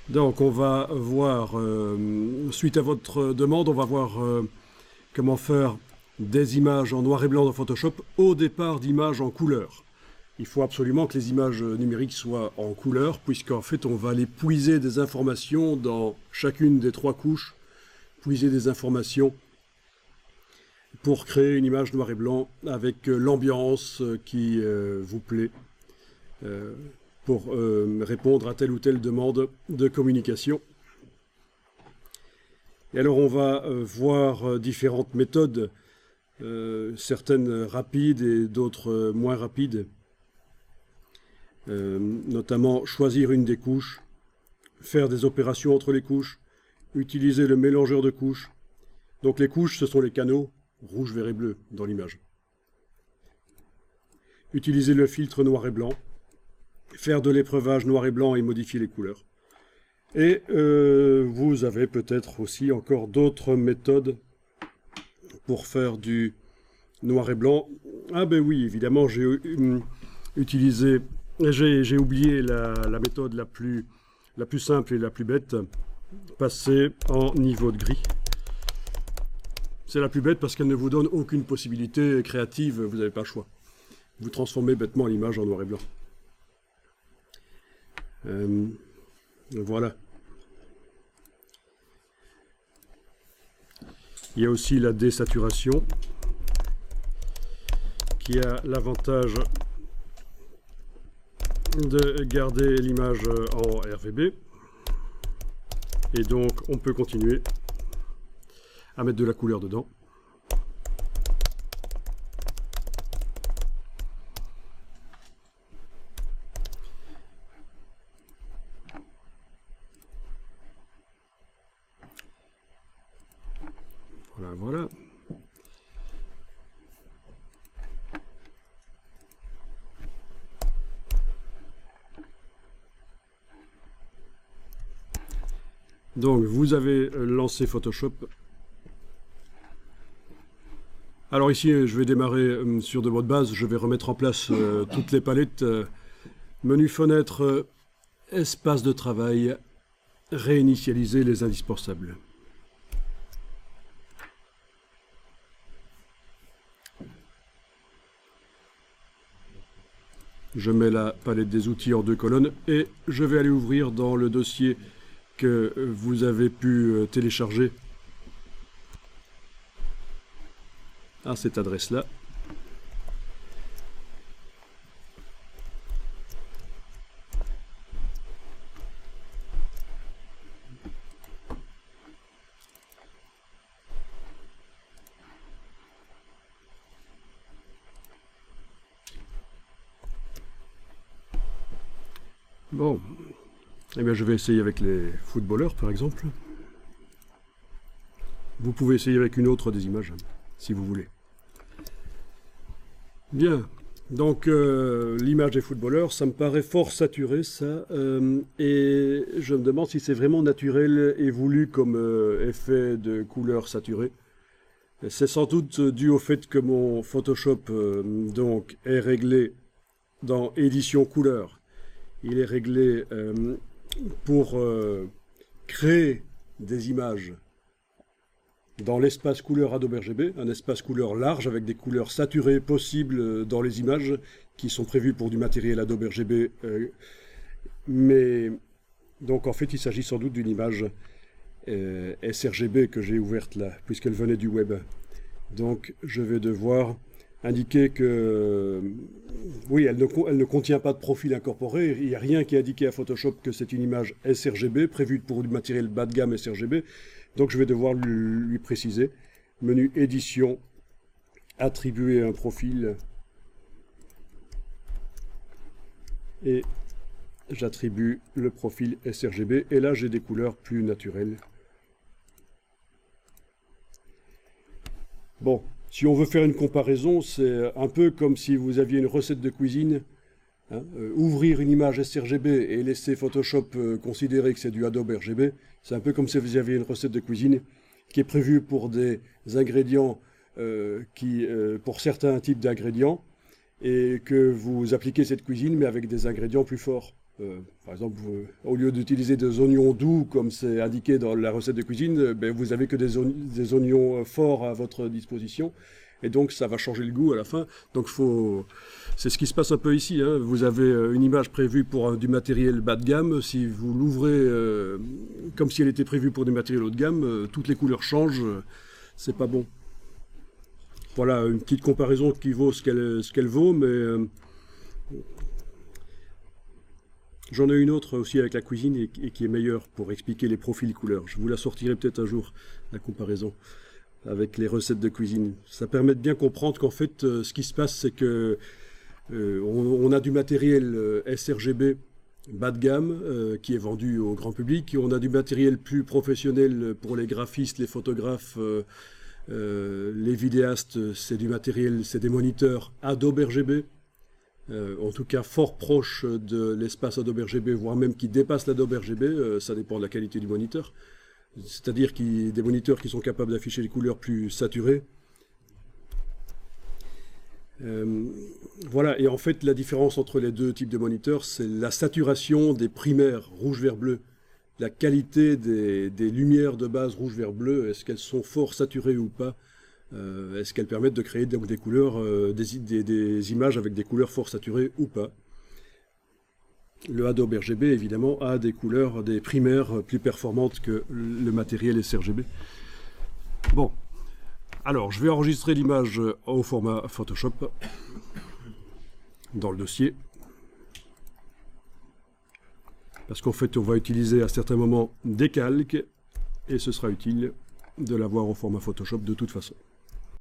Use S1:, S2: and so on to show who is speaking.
S1: Donc on va voir, suite à votre demande, on va voir comment faire des images en noir et blanc dans Photoshop au départ d'images en couleur. Il faut absolument que les images numériques soient en couleur, puisqu'en fait on va aller puiser des informations dans chacune des trois couches, puiser des informations pour créer une image noir et blanc avec l'ambiance qui vous plaît, pour répondre à telle ou telle demande de communication. Et alors on va voir différentes méthodes, certaines rapides et d'autres moins rapides. Notamment choisir une des couches, faire des opérations entre les couches, utiliser le mélangeur de couches. Donc les couches, ce sont les canaux, rouge, vert et bleu, dans l'image. Utiliser le filtre noir et blanc, faire de l'épreuvage noir et blanc et modifier les couleurs. Et vous avez peut-être aussi encore d'autres méthodes pour faire du noir et blanc. Ah ben oui, évidemment, j'ai utilisé... J'ai oublié la méthode la plus simple et la plus bête, passer en niveau de gris. C'est la plus bête parce qu'elle ne vous donne aucune possibilité créative, vous n'avez pas le choix. Vous transformez bêtement l'image en noir et blanc. Voilà. Il y a aussi la désaturation qui a l'avantage de garder l'image en RVB, et donc on peut continuer à mettre de la couleur dedans. Voilà, voilà. Donc, vous avez lancé Photoshop. Alors ici, je vais démarrer sur de bonnes bases. Je vais remettre en place toutes les palettes. Menu fenêtre, espace de travail, réinitialiser les indispensables. Je mets la palette des outils en 2 colonnes et je vais aller ouvrir dans le dossier que vous avez pu télécharger à cette adresse-là. Bon, eh bien je vais essayer avec les footballeurs par exemple. Vous pouvez essayer avec une autre des images, si vous voulez. Bien, donc l'image des footballeurs, ça me paraît fort saturé ça, et je me demande si c'est vraiment naturel et voulu comme effet de couleur saturée. C'est sans doute dû au fait que mon Photoshop donc est réglé dans édition couleur. Il est réglé pour créer des images dans l'espace couleur Adobe RGB, un espace couleur large avec des couleurs saturées possibles dans les images qui sont prévues pour du matériel Adobe RGB. Mais donc en fait il s'agit sans doute d'une image sRGB que j'ai ouverte là, puisqu'elle venait du web. Donc je vais devoir indiquer que oui, elle ne contient pas de profil incorporé. Il n'y a rien qui est indiqué à Photoshop que c'est une image sRGB prévue pour du matériel bas de gamme sRGB. Donc je vais devoir lui préciser. Menu édition, attribuer un profil et j'attribue le profil sRGB. Et là j'ai des couleurs plus naturelles. Bon. Si on veut faire une comparaison, c'est un peu comme si vous aviez une recette de cuisine, hein, ouvrir une image sRGB et laisser Photoshop considérer que c'est du Adobe RGB. C'est un peu comme si vous aviez une recette de cuisine qui est prévue pour des ingrédients, pour certains types d'ingrédients, et que vous appliquez cette cuisine mais avec des ingrédients plus forts. Par exemple, au lieu d'utiliser des oignons doux, comme c'est indiqué dans la recette de cuisine, vous avez que des oignons forts à votre disposition. Et donc, ça va changer le goût à la fin. Donc, c'est ce qui se passe un peu ici, hein. Vous avez une image prévue pour du matériel bas de gamme. Si vous l'ouvrez comme si elle était prévue pour du matériel haut de gamme, toutes les couleurs changent. C'est pas bon. Voilà, une petite comparaison qui vaut ce qu'elle vaut, mais j'en ai une autre aussi avec la cuisine et qui est meilleure pour expliquer les profils couleurs. Je vous la sortirai peut-être un jour, la comparaison avec les recettes de cuisine. Ça permet de bien comprendre qu'en fait, ce qui se passe, c'est que on a du matériel sRGB bas de gamme qui est vendu au grand public. Et on a du matériel plus professionnel pour les graphistes, les photographes, les vidéastes. C'est du matériel, c'est des moniteurs Adobe RGB. En tout cas fort proche de l'espace Adobe RGB, voire même qui dépasse l'Adobe RGB, ça dépend de la qualité du moniteur. C'est-à-dire des moniteurs qui sont capables d'afficher les couleurs plus saturées. Voilà, et en fait la différence entre les deux types de moniteurs, c'est la saturation des primaires rouge, vert, bleu. La qualité des lumières de base rouge, vert, bleu, est-ce qu'elles sont fort saturées ou pas? Est-ce qu'elles permettent de créer donc des couleurs, des images avec des couleurs fort saturées ou pas? Le Adobe RGB, évidemment, a des couleurs, des primaires plus performantes que le matériel sRGB. Bon, alors je vais enregistrer l'image au format Photoshop dans le dossier. Parce qu'en fait, on va utiliser à certains moments des calques et ce sera utile de l'avoir au format Photoshop de toute façon.